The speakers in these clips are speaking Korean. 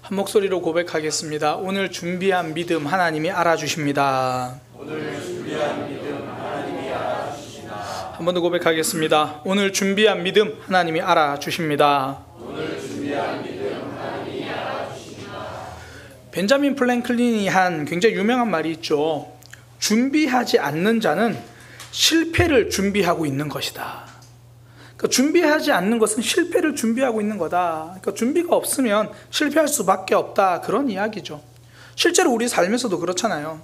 한 목소리로 고백하겠습니다. 오늘 준비한 믿음 하나님이 알아주십니다. 오늘 준비한 믿음 하나님이 알아주시나. 한 번 더 고백하겠습니다. 오늘 준비한 믿음 하나님이 알아주십니다. 오늘 준비한 믿음 하나님이 알아주시나. 벤자민 프랭클린이 한 굉장히 유명한 말이 있죠. 준비하지 않는 자는 실패를 준비하고 있는 것이다. 그러니까 준비하지 않는 것은 실패를 준비하고 있는 거다. 그러니까 준비가 없으면 실패할 수밖에 없다, 그런 이야기죠. 실제로 우리 삶에서도 그렇잖아요.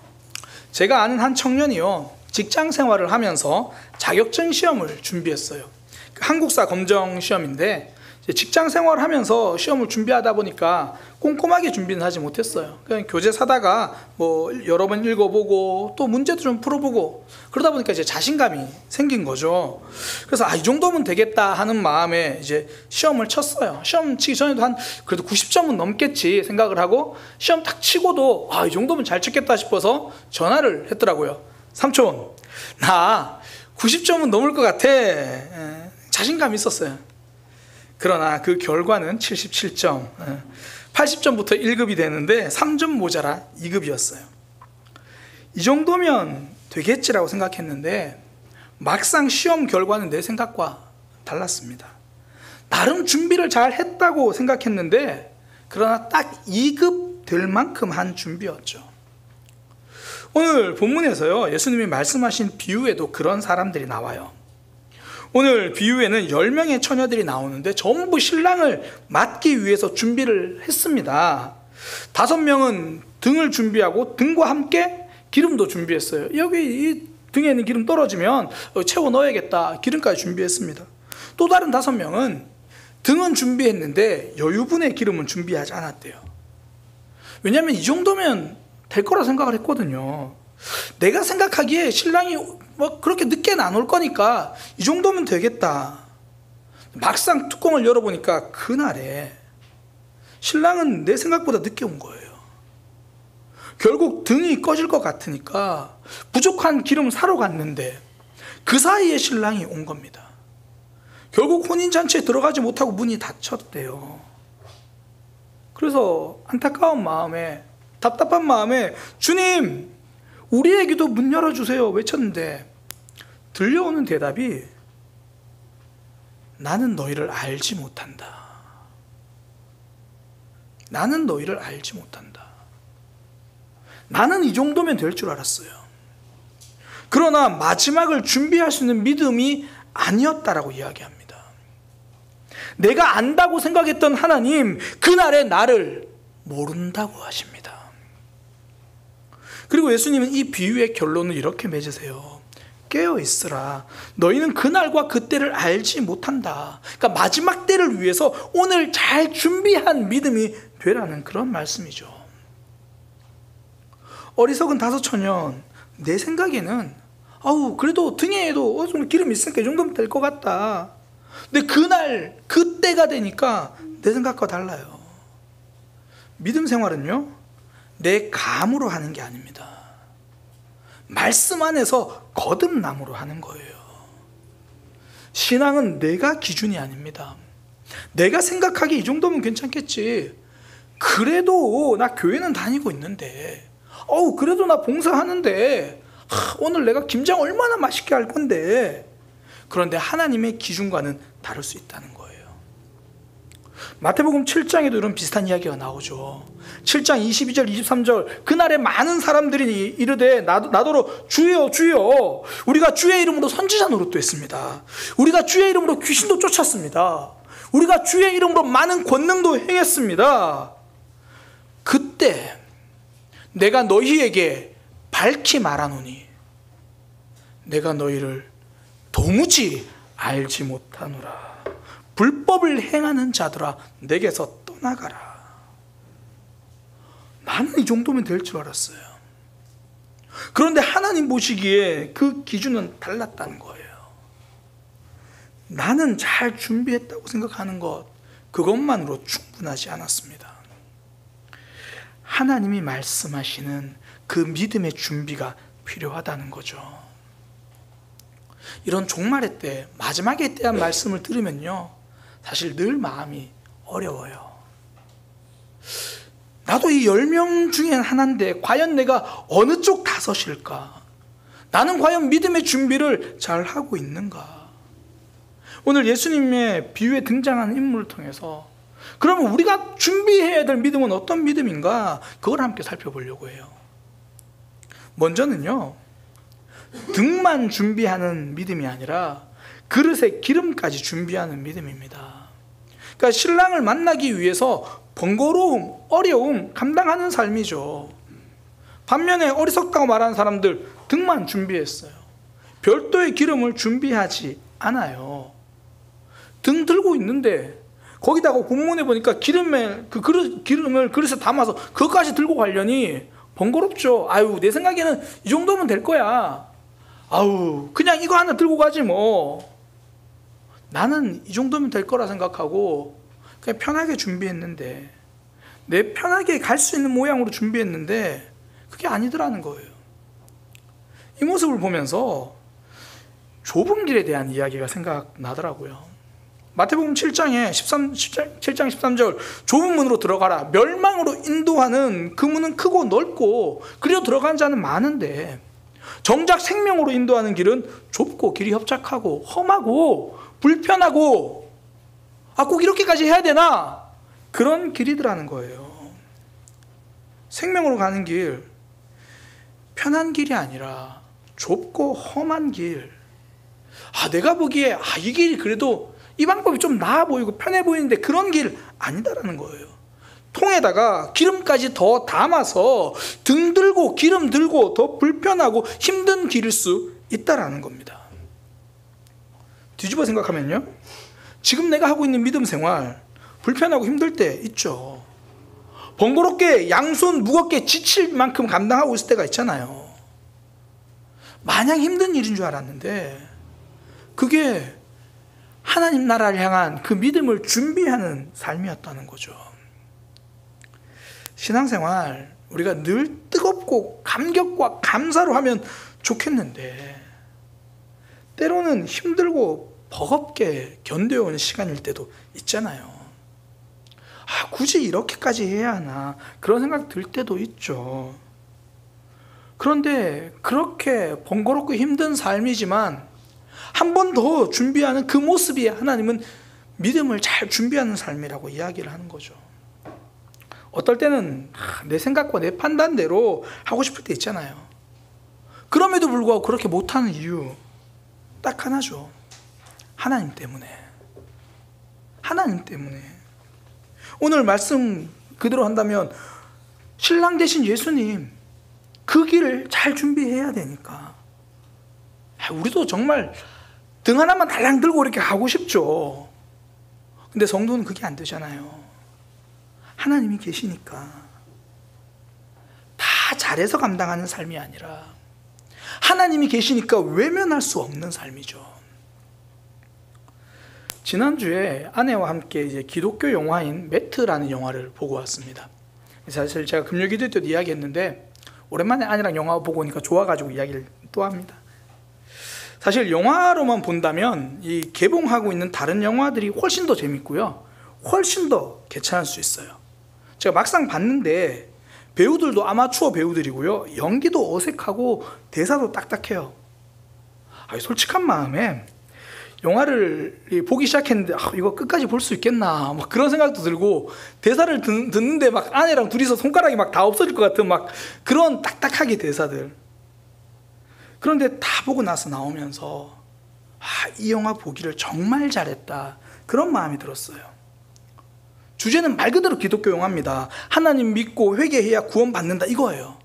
제가 아는 한 청년이요, 직장 생활을 하면서 자격증 시험을 준비했어요. 한국사 검정 시험인데 직장 생활을 하면서 시험을 준비하다 보니까 꼼꼼하게 준비는 하지 못했어요. 그냥 교재 사다가 여러 번 읽어보고 또 문제도 좀 풀어보고 그러다 보니까 이제 자신감이 생긴 거죠. 그래서 이 정도면 되겠다 하는 마음에 이제 시험을 쳤어요. 시험 치기 전에도 그래도 90점은 넘겠지 생각을 하고 시험 딱 치고도 이 정도면 잘 쳤겠다 싶어서 전화를 했더라고요. 삼촌, 나 90점은 넘을 것 같아. 자신감이 있었어요. 그러나 그 결과는 77점, 80점부터 1급이 되는데 3점 모자라 2급이었어요. 이 정도면 되겠지라고 생각했는데 막상 시험 결과는 내 생각과 달랐습니다. 나름 준비를 잘 했다고 생각했는데 그러나 딱 2급 될 만큼 한 준비였죠. 오늘 본문에서요, 예수님이 말씀하신 비유에도 그런 사람들이 나와요. 오늘 비유에는 10명의 처녀들이 나오는데 전부 신랑을 맞기 위해서 준비를 했습니다. 5명은 등을 준비하고 등과 함께 기름도 준비했어요. 여기 이 등에 있는 기름 떨어지면 채워 넣어야겠다, 기름까지 준비했습니다. 또 다른 5명은 등은 준비했는데 여유분의 기름은 준비하지 않았대요. 왜냐하면 이 정도면 될 거라 생각을 했거든요. 내가 생각하기에 신랑이 그렇게 늦게는 안 올 거니까 이 정도면 되겠다. 막상 뚜껑을 열어보니까 그날에 신랑은 내 생각보다 늦게 온 거예요. 결국 등이 꺼질 것 같으니까 부족한 기름 사러 갔는데 그 사이에 신랑이 온 겁니다. 결국 혼인잔치에 들어가지 못하고 문이 닫혔대요. 그래서 안타까운 마음에, 답답한 마음에 주님, 우리에게도 문 열어주세요 외쳤는데 들려오는 대답이 나는 너희를 알지 못한다. 나는 너희를 알지 못한다. 나는 이 정도면 될 줄 알았어요. 그러나 마지막을 준비할 수 있는 믿음이 아니었다라고 이야기합니다. 내가 안다고 생각했던 하나님, 그날의 나를 모른다고 하십니다. 그리고 예수님은 이 비유의 결론을 이렇게 맺으세요. 깨어있으라. 너희는 그날과 그때를 알지 못한다. 그러니까 마지막 때를 위해서 오늘 잘 준비한 믿음이 되라는 그런 말씀이죠. 어리석은 5처녀, 내 생각에는 그래도 등에도 좀 기름 있으니까 이 정도면 될 것 같다. 근데 그날 그때가 되니까 내 생각과 달라요. 믿음 생활은요, 내 감으로 하는 게 아닙니다. 말씀 안에서 거듭남으로 하는 거예요. 신앙은 내가 기준이 아닙니다. 내가 생각하기에 이 정도면 괜찮겠지. 그래도 나 교회는 다니고 있는데, 그래도 나 봉사하는데, 오늘 내가 김장 얼마나 맛있게 할 건데. 그런데 하나님의 기준과는 다를 수 있다는 거예요. 마태복음 7장에도 이런 비슷한 이야기가 나오죠. 7장 22절 23절, 그날에 많은 사람들이 이르되 나더러 주여 주여, 우리가 주의 이름으로 선지자 노릇도 했습니다. 우리가 주의 이름으로 귀신도 쫓았습니다. 우리가 주의 이름으로 많은 권능도 행했습니다. 그때 내가 너희에게 밝히 말하노니 내가 너희를 도무지 알지 못하노라. 불법을 행하는 자들아, 내게서 떠나가라. 나는 이 정도면 될 줄 알았어요. 그런데 하나님 보시기에 그 기준은 달랐다는 거예요. 나는 잘 준비했다고 생각하는 것, 그것만으로 충분하지 않았습니다. 하나님이 말씀하시는 그 믿음의 준비가 필요하다는 거죠. 이런 종말의 때, 마지막에 대한 말씀을 들으면요, 사실 늘 마음이 어려워요. 나도 이 10명 중에 하나인데 과연 내가 어느 쪽 다섯일까? 나는 과연 믿음의 준비를 잘 하고 있는가? 오늘 예수님의 비유에 등장하는 인물을 통해서 그러면 우리가 준비해야 될 믿음은 어떤 믿음인가? 그걸 함께 살펴보려고 해요. 먼저는요, 등만 준비하는 믿음이 아니라 그릇에 기름까지 준비하는 믿음입니다. 그러니까 신랑을 만나기 위해서 번거로움, 어려움 감당하는 삶이죠. 반면에 어리석다고 말하는 사람들 등만 준비했어요. 별도의 기름을 준비하지 않아요. 등 들고 있는데 거기다가 본문에 보니까 기름을 그릇에 담아서 그것까지 들고 가려니 번거롭죠. 아유, 내 생각에는 이 정도면 될 거야. 아우, 그냥 이거 하나 들고 가지 뭐. 나는 이 정도면 될 거라 생각하고 그냥 편하게 준비했는데, 내 편하게 갈 수 있는 모양으로 준비했는데 그게 아니더라는 거예요. 이 모습을 보면서 좁은 길에 대한 이야기가 생각나더라고요. 마태복음 7장 13절, 좁은 문으로 들어가라. 멸망으로 인도하는 그 문은 크고 넓고 그리로 들어간 자는 많은데 정작 생명으로 인도하는 길은 좁고 길이 협착하고 험하고 불편하고, 꼭 이렇게까지 해야 되나? 그런 길이더라는 거예요. 생명으로 가는 길, 편한 길이 아니라 좁고 험한 길. 내가 보기에 이 길이 그래도 이 방법이 좀 나아 보이고 편해 보이는데 그런 길 아니다라는 거예요. 통에다가 기름까지 더 담아서 등 들고 기름 들고 더 불편하고 힘든 길일 수 있다라는 겁니다. 뒤집어 생각하면요, 지금 내가 하고 있는 믿음 생활 불편하고 힘들 때 있죠. 번거롭게 양손 무겁게 지칠 만큼 감당하고 있을 때가 있잖아요. 마냥 힘든 일인 줄 알았는데 그게 하나님 나라를 향한 그 믿음을 준비하는 삶이었다는 거죠. 신앙생활 우리가 늘 뜨겁고 감격과 감사로 하면 좋겠는데 때로는 힘들고 버겁게 견뎌오는 시간일 때도 있잖아요. 굳이 이렇게까지 해야 하나 그런 생각 들 때도 있죠. 그런데 그렇게 번거롭고 힘든 삶이지만 한 번 더 준비하는 그 모습이 하나님은 믿음을 잘 준비하는 삶이라고 이야기를 하는 거죠. 어떨 때는 내 생각과 내 판단대로 하고 싶을 때 있잖아요. 그럼에도 불구하고 그렇게 못하는 이유 딱 하나죠. 하나님 때문에. 하나님 때문에. 오늘 말씀 그대로 한다면 신랑 되신 예수님 그 길을 잘 준비해야 되니까. 우리도 정말 등 하나만 달랑 들고 이렇게 가고 싶죠. 근데 성도는 그게 안 되잖아요. 하나님이 계시니까. 다 잘해서 감당하는 삶이 아니라 하나님이 계시니까 외면할 수 없는 삶이죠. 지난주에 아내와 함께 이제 기독교 영화인 매트라는 영화를 보고 왔습니다. 사실 제가 금요기도 때도 이야기했는데 오랜만에 아내랑 영화 보고 오니까 좋아가지고 이야기를 또 합니다. 사실 영화로만 본다면 이 개봉하고 있는 다른 영화들이 훨씬 더 재밌고요, 훨씬 더 괜찮을 수 있어요. 제가 막상 봤는데 배우들도 아마추어 배우들이고요, 연기도 어색하고 대사도 딱딱해요. 솔직한 마음에 영화를 보기 시작했는데 이거 끝까지 볼 수 있겠나 막 그런 생각도 들고, 대사를 듣는데 막 아내랑 둘이서 손가락이 막 다 없어질 것 같은 막 그런 딱딱하게 대사들. 그런데 다 보고 나서 나오면서 이 영화 보기를 정말 잘했다 그런 마음이 들었어요. 주제는 말 그대로 기독교 영화입니다. 하나님 믿고 회개해야 구원받는다 이거예요.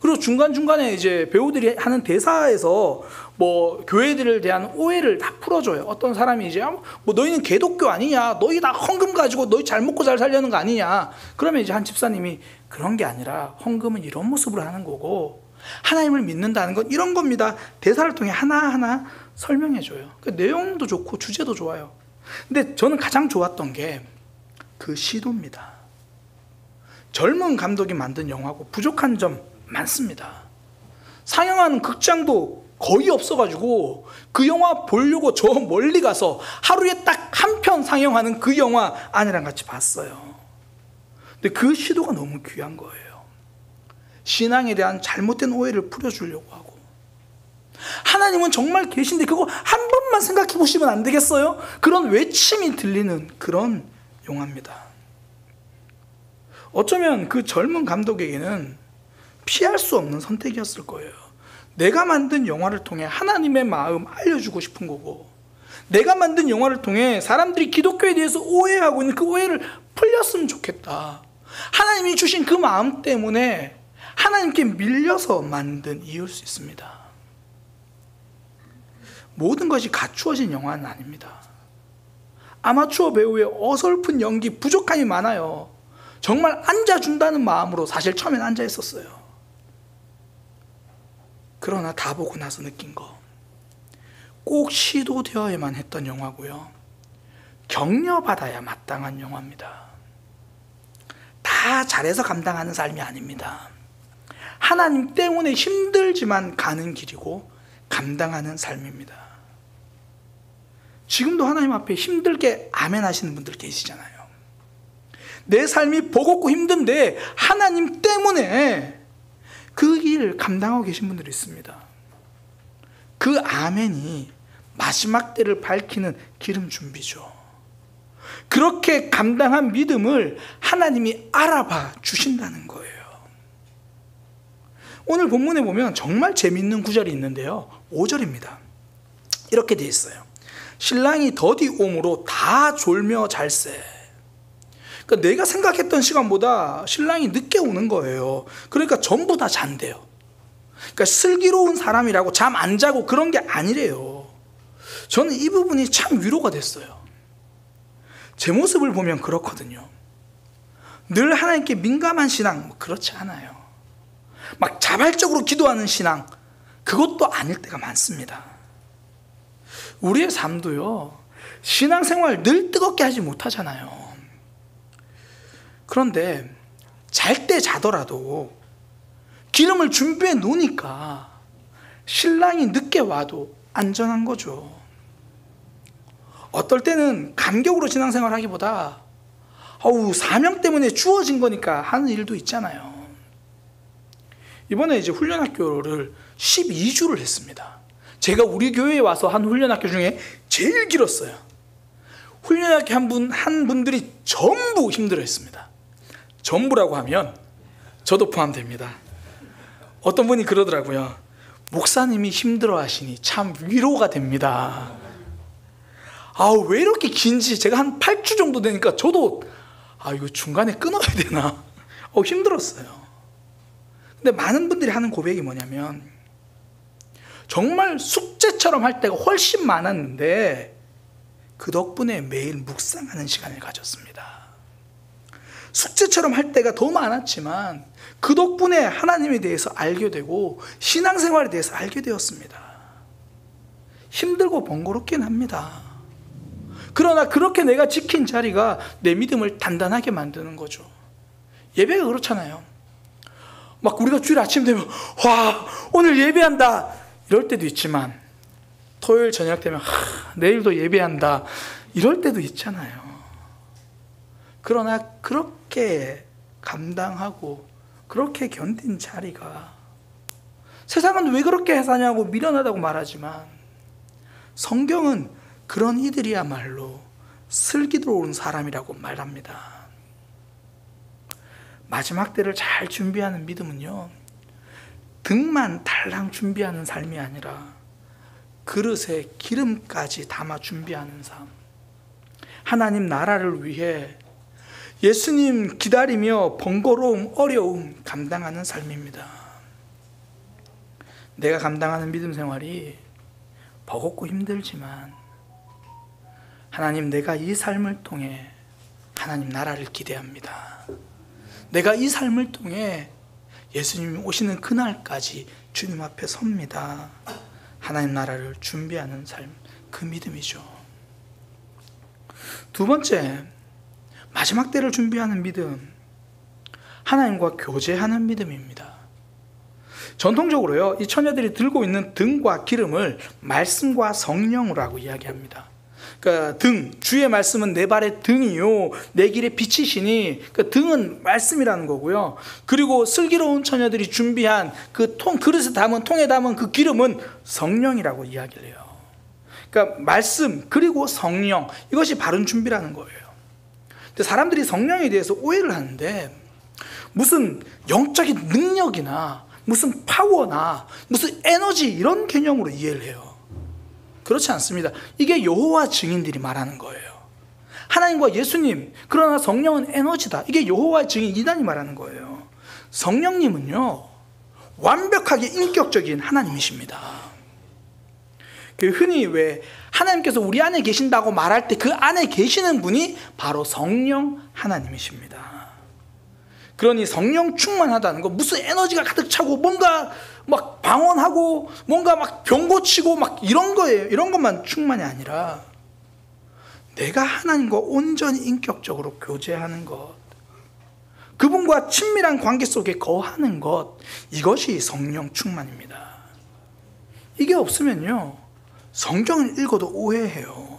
그리고 중간중간에 이제 배우들이 하는 대사에서 뭐 교회들에 대한 오해를 다 풀어줘요. 어떤 사람이 이제 뭐 너희는 개독교 아니냐, 너희 다 헌금 가지고 너희 잘 먹고 잘 살려는 거 아니냐. 그러면 이제 한 집사님이 그런 게 아니라 헌금은 이런 모습으로 하는 거고 하나님을 믿는다는 건 이런 겁니다. 대사를 통해 하나하나 설명해줘요. 그 내용도 좋고 주제도 좋아요. 근데 저는 가장 좋았던 게 그 시도입니다. 젊은 감독이 만든 영화고 부족한 점 많습니다. 상영하는 극장도 거의 없어가지고 그 영화 보려고 저 멀리 가서 하루에 딱 한 편 상영하는 그 영화 아내랑 같이 봤어요. 근데 그 시도가 너무 귀한 거예요. 신앙에 대한 잘못된 오해를 풀어주려고 하고, 하나님은 정말 계신데 그거 한 번만 생각해 보시면 안 되겠어요? 그런 외침이 들리는 그런 영화입니다. 어쩌면 그 젊은 감독에게는 피할 수 없는 선택이었을 거예요. 내가 만든 영화를 통해 하나님의 마음 알려주고 싶은 거고, 내가 만든 영화를 통해 사람들이 기독교에 대해서 오해하고 있는 그 오해를 풀렸으면 좋겠다. 하나님이 주신 그 마음 때문에 하나님께 밀려서 만든 이유일 수 있습니다. 모든 것이 갖추어진 영화는 아닙니다. 아마추어 배우의 어설픈 연기, 부족함이 많아요. 정말 앉아준다는 마음으로 사실 처음엔 앉아 있었어요. 그러나 다 보고 나서 느낀 거, 꼭 시도되어야만 했던 영화고요, 격려받아야 마땅한 영화입니다. 다 잘해서 감당하는 삶이 아닙니다. 하나님 때문에 힘들지만 가는 길이고 감당하는 삶입니다. 지금도 하나님 앞에 힘들게 아멘 하시는 분들 계시잖아요. 내 삶이 버겁고 힘든데 하나님 때문에 그 길 감당하고 계신 분들이 있습니다. 그 아멘이 마지막 때를 밝히는 기름 준비죠. 그렇게 감당한 믿음을 하나님이 알아봐 주신다는 거예요. 오늘 본문에 보면 정말 재밌는 구절이 있는데요, 5절입니다. 이렇게 되어 있어요. 신랑이 더디 옴으로 다 졸며 잘세. 그러니까 내가 생각했던 시간보다 신랑이 늦게 오는 거예요. 그러니까 전부 다 잔대요. 그러니까 슬기로운 사람이라고 잠 안 자고 그런 게 아니래요. 저는 이 부분이 참 위로가 됐어요. 제 모습을 보면 그렇거든요. 늘 하나님께 민감한 신앙, 그렇지 않아요. 막 자발적으로 기도하는 신앙, 그것도 아닐 때가 많습니다. 우리의 삶도요, 신앙생활 늘 뜨겁게 하지 못하잖아요. 그런데 잘 때 자더라도 기름을 준비해 놓으니까 신랑이 늦게 와도 안전한 거죠. 어떨 때는 감격으로 신앙생활 하기보다 사명 때문에 주어진 거니까 하는 일도 있잖아요. 이번에 이제 훈련학교를 12주를 했습니다. 제가 우리 교회에 와서 한 훈련학교 중에 제일 길었어요. 훈련학교 한 분들이 전부 힘들어했습니다. 전부라고 하면 저도 포함됩니다. 어떤 분이 그러더라고요. 목사님이 힘들어하시니 참 위로가 됩니다. 왜 이렇게 긴지, 제가 한 8주 정도 되니까 저도 이거 중간에 끊어야 되나 힘들었어요. 근데 많은 분들이 하는 고백이 뭐냐면, 정말 숙제처럼 할 때가 훨씬 많았는데 그 덕분에 매일 묵상하는 시간을 가졌습니다. 숙제처럼 할 때가 더 많았지만 그 덕분에 하나님에 대해서 알게 되고 신앙생활에 대해서 알게 되었습니다. 힘들고 번거롭긴 합니다. 그러나 그렇게 내가 지킨 자리가 내 믿음을 단단하게 만드는 거죠. 예배가 그렇잖아요. 막 우리가 주일 아침 되면 오늘 예배한다 이럴 때도 있지만, 토요일 저녁 되면 내일도 예배한다 이럴 때도 있잖아요. 그러나 그렇게 감당하고 그렇게 견딘 자리가, 세상은 왜 그렇게 사냐고 미련하다고 말하지만 성경은 그런 이들이야말로 슬기로운 사람이라고 말합니다. 마지막 때를 잘 준비하는 믿음은요, 등만 달랑 준비하는 삶이 아니라 그릇에 기름까지 담아 준비하는 삶, 하나님 나라를 위해 예수님 기다리며 번거로움, 어려움 감당하는 삶입니다. 내가 감당하는 믿음 생활이 버겁고 힘들지만 하나님, 내가 이 삶을 통해 하나님 나라를 기대합니다. 내가 이 삶을 통해 예수님이 오시는 그날까지 주님 앞에 섭니다. 하나님 나라를 준비하는 삶, 그 믿음이죠. 두 번째, 마지막 때를 준비하는 믿음, 하나님과 교제하는 믿음입니다. 전통적으로요, 이 처녀들이 들고 있는 등과 기름을 말씀과 성령이라고 이야기합니다. 그러니까 등, 주의 말씀은 내 발의 등이요 내 길의 빛이시니, 그러니까 등은 말씀이라는 거고요. 그리고 슬기로운 처녀들이 준비한 그 그릇에 담은, 통에 담은 그 기름은 성령이라고 이야기를 해요. 그러니까 말씀 그리고 성령, 이것이 바른 준비라는 거예요. 근데 사람들이 성령에 대해서 오해를 하는데, 무슨 영적인 능력이나 무슨 파워나 무슨 에너지 이런 개념으로 이해를 해요. 그렇지 않습니다. 이게 여호와 증인들이 말하는 거예요. 하나님과 예수님, 그러나 성령은 에너지다, 이게 여호와 증인 이단이 말하는 거예요. 성령님은요 완벽하게 인격적인 하나님이십니다. 흔히 왜 하나님께서 우리 안에 계신다고 말할 때 그 안에 계시는 분이 바로 성령 하나님이십니다. 그러니 성령 충만하다는 거, 무슨 에너지가 가득 차고 뭔가 막 방언하고 뭔가 막 병 고치고 막 이런 거예요. 이런 것만 충만이 아니라 내가 하나님과 온전히 인격적으로 교제하는 것, 그분과 친밀한 관계 속에 거하는 것, 이것이 성령 충만입니다. 이게 없으면요 성경을 읽어도 오해해요.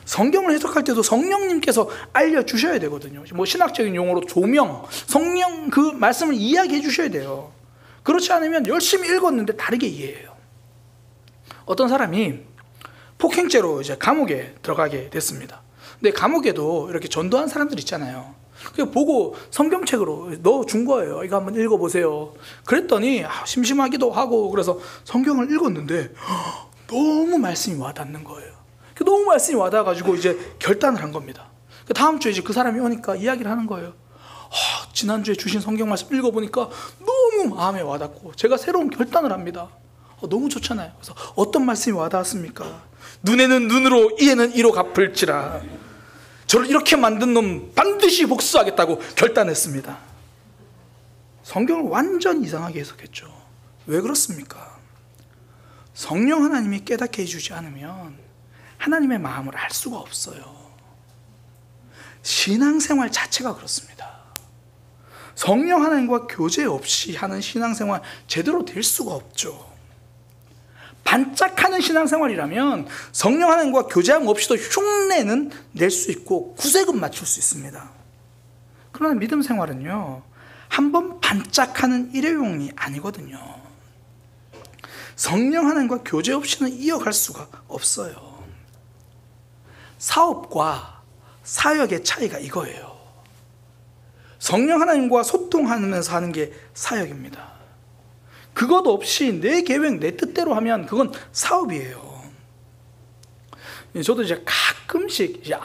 성경을 해석할 때도 성령님께서 알려주셔야 되거든요. 뭐 신학적인 용어로 조명, 성령 그 말씀을 이야기해 주셔야 돼요. 그렇지 않으면 열심히 읽었는데 다르게 이해해요. 어떤 사람이 폭행죄로 이제 감옥에 들어가게 됐습니다. 근데 감옥에도 이렇게 전도한 사람들 있잖아요. 그거 보고 성경책으로 너 준 거예요, 이거 한번 읽어보세요. 그랬더니 심심하기도 하고 그래서 성경을 읽었는데 너무 말씀이 와닿는 거예요. 너무 말씀이 와닿아가지고 이제 결단을 한 겁니다. 다음 주에 이제 그 사람이 오니까 이야기를 하는 거예요. 지난주에 주신 성경 말씀 읽어보니까 너무 마음에 와닿고 제가 새로운 결단을 합니다. 너무 좋잖아요. 그래서 어떤 말씀이 와닿았습니까? 눈에는 눈으로, 이에는 이로 갚을지라. 저를 이렇게 만든 놈 반드시 복수하겠다고 결단했습니다. 성경을 완전 이상하게 해석했죠. 왜 그렇습니까? 성령 하나님이 깨닫게 해주지 않으면 하나님의 마음을 알 수가 없어요. 신앙생활 자체가 그렇습니다. 성령 하나님과 교제 없이 하는 신앙생활 제대로 될 수가 없죠. 반짝하는 신앙생활이라면 성령 하나님과 교제함 없이도 흉내는 낼 수 있고 구색은 맞출 수 있습니다. 그러나 믿음 생활은요 한번 반짝하는 일회용이 아니거든요. 성령 하나님과 교제 없이는 이어갈 수가 없어요. 사업과 사역의 차이가 이거예요. 성령 하나님과 소통하면서 하는 게 사역입니다. 그것 없이 내 계획, 내 뜻대로 하면 그건 사업이에요. 저도 이제 가끔씩 이제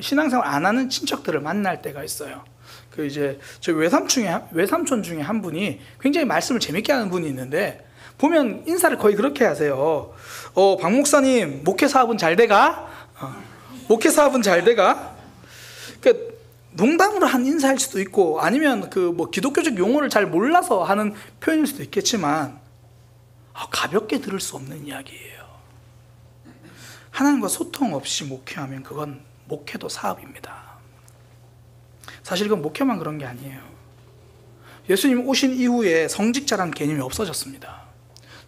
신앙생활 안 하는 친척들을 만날 때가 있어요. 그 이제 저희 외삼촌 중에 한 분이 굉장히 말씀을 재밌게 하는 분이 있는데, 보면 인사를 거의 그렇게 하세요. 박 목사님, 목회 사업은 잘 돼가? 목회 사업은 잘 돼가? 그러니까 농담으로 한 인사일 수도 있고, 아니면 그 뭐 기독교적 용어를 잘 몰라서 하는 표현일 수도 있겠지만, 가볍게 들을 수 없는 이야기예요. 하나님과 소통 없이 목회하면 그건 목회도 사업입니다. 사실 그건 목회만 그런 게 아니에요. 예수님 오신 이후에 성직자라는 개념이 없어졌습니다.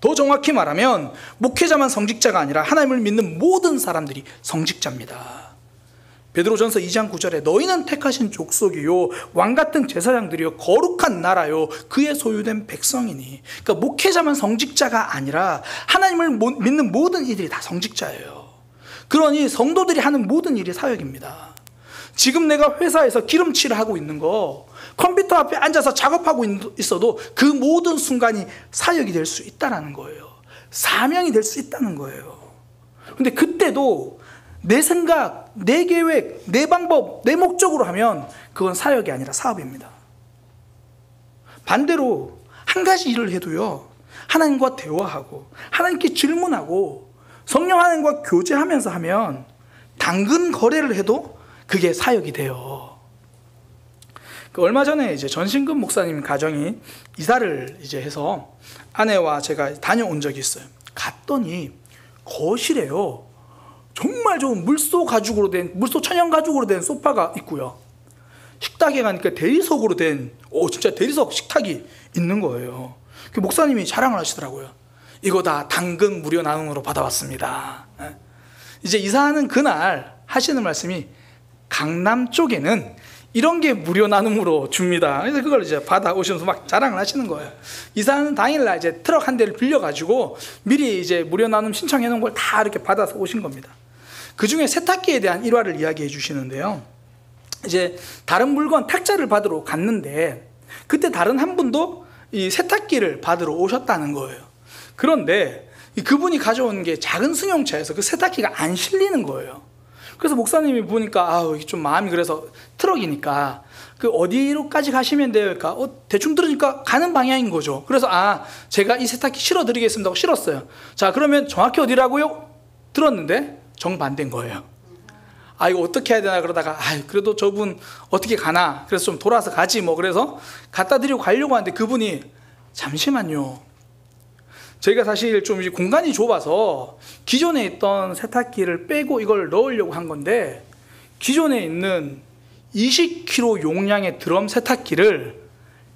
더 정확히 말하면 목회자만 성직자가 아니라 하나님을 믿는 모든 사람들이 성직자입니다. 베드로전서 2장 9절에 너희는 택하신 족속이요 왕같은 제사장들이요 거룩한 나라요 그의 소유된 백성이니. 그러니까 목회자만 성직자가 아니라 하나님을 믿는 모든 이들이 다 성직자예요. 그러니 성도들이 하는 모든 일이 사역입니다. 지금 내가 회사에서 기름칠을 하고 있는 거, 컴퓨터 앞에 앉아서 작업하고 있어도 그 모든 순간이 사역이 될 수 있다는 거예요. 사명이 될 수 있다는 거예요. 근데 그때도 내 생각, 내 계획, 내 방법, 내 목적으로 하면 그건 사역이 아니라 사업입니다. 반대로 한 가지 일을 해도요, 하나님과 대화하고 하나님께 질문하고 성령 하나님과 교제하면서 하면 당근 거래를 해도 그게 사역이 돼요. 얼마 전에 이제 전신금 목사님 가정이 이사를 이제 해서 아내와 제가 다녀온 적이 있어요. 갔더니 거실에요, 정말 좋은 물소 천연 가죽으로 된 소파가 있고요. 식탁에 가니까 대리석으로 된, 진짜 대리석 식탁이 있는 거예요. 그 목사님이 자랑을 하시더라고요. 이거 다 당근 무료 나눔으로 받아왔습니다. 이제 이사하는 그날 하시는 말씀이 강남 쪽에는 이런 게 무료 나눔으로 줍니다. 그래서 그걸 이제 받아 오시면서 막 자랑을 하시는 거예요. 이사하는 당일날 이제 트럭 한 대를 빌려가지고 미리 이제 무료 나눔 신청해 놓은 걸 다 이렇게 받아서 오신 겁니다. 그 중에 세탁기에 대한 일화를 이야기해 주시는데요. 이제 다른 물건 탁자를 받으러 갔는데 그때 다른 한 분도 이 세탁기를 받으러 오셨다는 거예요. 그런데 그분이 가져온 게 작은 승용차여서 그 세탁기가 안 실리는 거예요. 그래서 목사님이 보니까 이게 좀 마음이 그래서 트럭이니까 그 어디로까지 가시면 돼요? 그러니까 대충 들으니까 가는 방향인 거죠. 그래서 제가 이 세탁기 실어 드리겠습니다 하고 실었어요. 자, 그러면 정확히 어디라고요? 들었는데 정반대인 거예요. 이거 어떻게 해야 되나 그러다가 그래도 저분 어떻게 가나 그래서 좀 돌아서 가지 뭐 그래서 갖다 드리고 가려고 하는데 그분이 잠시만요. 저희가 사실 좀 공간이 좁아서 기존에 있던 세탁기를 빼고 이걸 넣으려고 한 건데 기존에 있는 20kg 용량의 드럼 세탁기를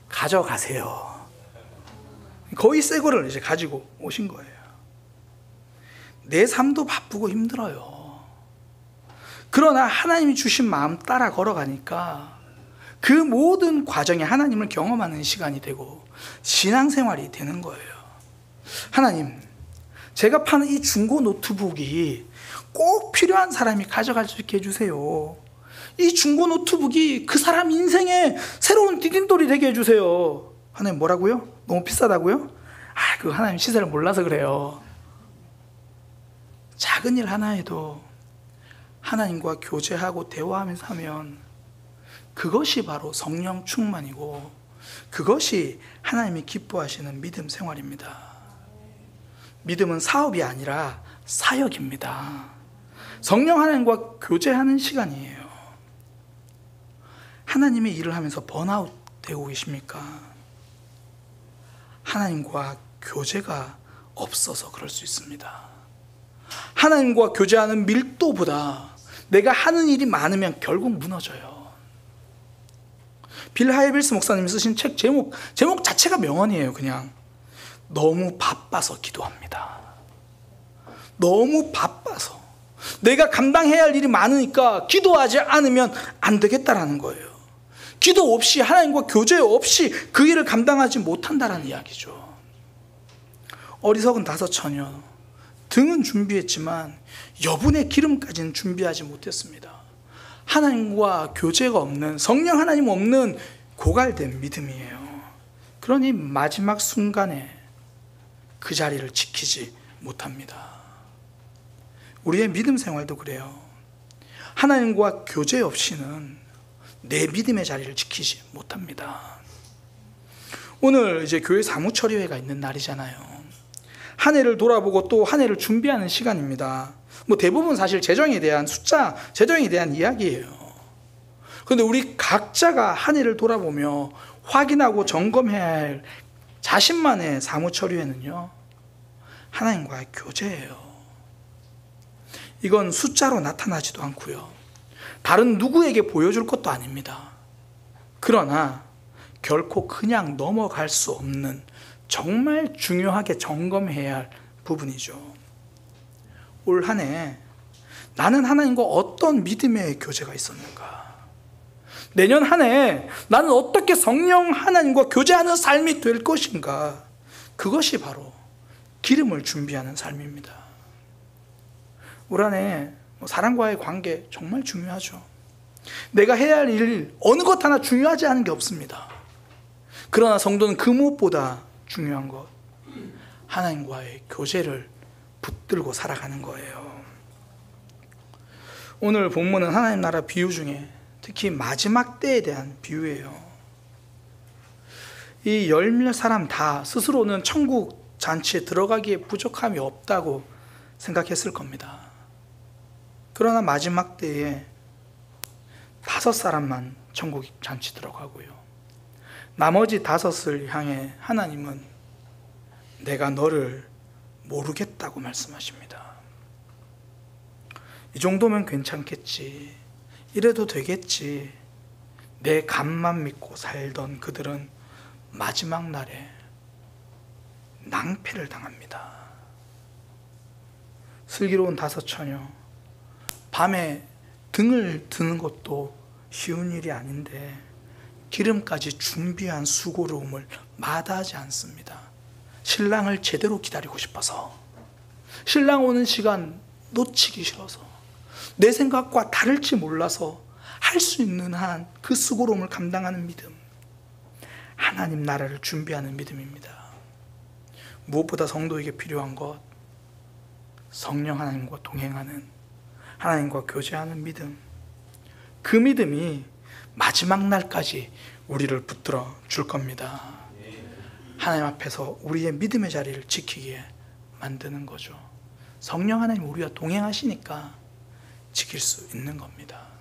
가져가세요. 거의 새 거를 이제 가지고 오신 거예요. 내 삶도 바쁘고 힘들어요. 그러나 하나님이 주신 마음 따라 걸어가니까 그 모든 과정에 하나님을 경험하는 시간이 되고 신앙생활이 되는 거예요. 하나님, 제가 파는 이 중고 노트북이 꼭 필요한 사람이 가져갈 수 있게 해주세요. 이 중고 노트북이 그 사람 인생에 새로운 디딤돌이 되게 해주세요. 하나님 뭐라고요? 너무 비싸다고요? 그 하나님 시세를 몰라서 그래요. 작은 일 하나에도 하나님과 교제하고 대화하면서 하면 그것이 바로 성령 충만이고 그것이 하나님이 기뻐하시는 믿음 생활입니다. 믿음은 사업이 아니라 사역입니다. 성령 하나님과 교제하는 시간이에요. 하나님의 일을 하면서 번아웃 되고 계십니까? 하나님과 교제가 없어서 그럴 수 있습니다. 하나님과 교제하는 밀도보다 내가 하는 일이 많으면 결국 무너져요. 빌 하이빌스 목사님이 쓰신 책 제목 자체가 명언이에요. 그냥 너무 바빠서 기도합니다. 너무 바빠서 내가 감당해야 할 일이 많으니까 기도하지 않으면 안 되겠다라는 거예요. 기도 없이 하나님과 교제 없이 그 일을 감당하지 못한다라는 이야기죠. 어리석은 다섯 처녀, 등은 준비했지만 여분의 기름까지는 준비하지 못했습니다. 하나님과 교제가 없는, 성령 하나님 없는 고갈된 믿음이에요. 그러니 마지막 순간에 그 자리를 지키지 못합니다. 우리의 믿음 생활도 그래요. 하나님과 교제 없이는 내 믿음의 자리를 지키지 못합니다. 오늘 이제 교회 사무처리회가 있는 날이잖아요. 한 해를 돌아보고 또 한 해를 준비하는 시간입니다. 대부분 사실 재정에 대한 재정에 대한 이야기예요. 그런데 우리 각자가 한 해를 돌아보며 확인하고 점검해야 할 자신만의 사무처리회는요, 하나님과의 교제예요. 이건 숫자로 나타나지도 않고요, 다른 누구에게 보여줄 것도 아닙니다. 그러나 결코 그냥 넘어갈 수 없는 정말 중요하게 점검해야 할 부분이죠. 올 한 해 나는 하나님과 어떤 믿음의 교제가 있었는가? 내년 한 해 나는 어떻게 성령 하나님과 교제하는 삶이 될 것인가? 그것이 바로 기름을 준비하는 삶입니다. 올 한 해 사람과의 관계 정말 중요하죠. 내가 해야 할 일 어느 것 하나 중요하지 않은 게 없습니다. 그러나 성도는 그 무엇보다 중요한 것, 하나님과의 교제를 붙들고 살아가는 거예요. 오늘 본문은 하나님 나라 비유 중에 특히 마지막 때에 대한 비유예요. 이 열몇 사람 다 스스로는 천국 잔치에 들어가기에 부족함이 없다고 생각했을 겁니다. 그러나 마지막 때에 5사람만 천국 잔치 들어가고요, 나머지 5을 향해 하나님은 내가 너를 모르겠다고 말씀하십니다. 이 정도면 괜찮겠지, 이래도 되겠지, 내 간만 믿고 살던 그들은 마지막 날에 낭패를 당합니다. 슬기로운 5 처녀, 밤에 등을 드는 것도 쉬운 일이 아닌데 기름까지 준비한 수고로움을 마다하지 않습니다. 신랑을 제대로 기다리고 싶어서, 신랑 오는 시간 놓치기 싫어서, 내 생각과 다를지 몰라서 할 수 있는 한 그 수고로움을 감당하는 믿음, 하나님 나라를 준비하는 믿음입니다. 무엇보다 성도에게 필요한 것, 성령 하나님과 동행하는, 하나님과 교제하는 믿음. 그 믿음이 마지막 날까지 우리를 붙들어 줄 겁니다. 하나님 앞에서 우리의 믿음의 자리를 지키기에 만드는 거죠. 성령 하나님 우리와 동행하시니까 지킬 수 있는 겁니다.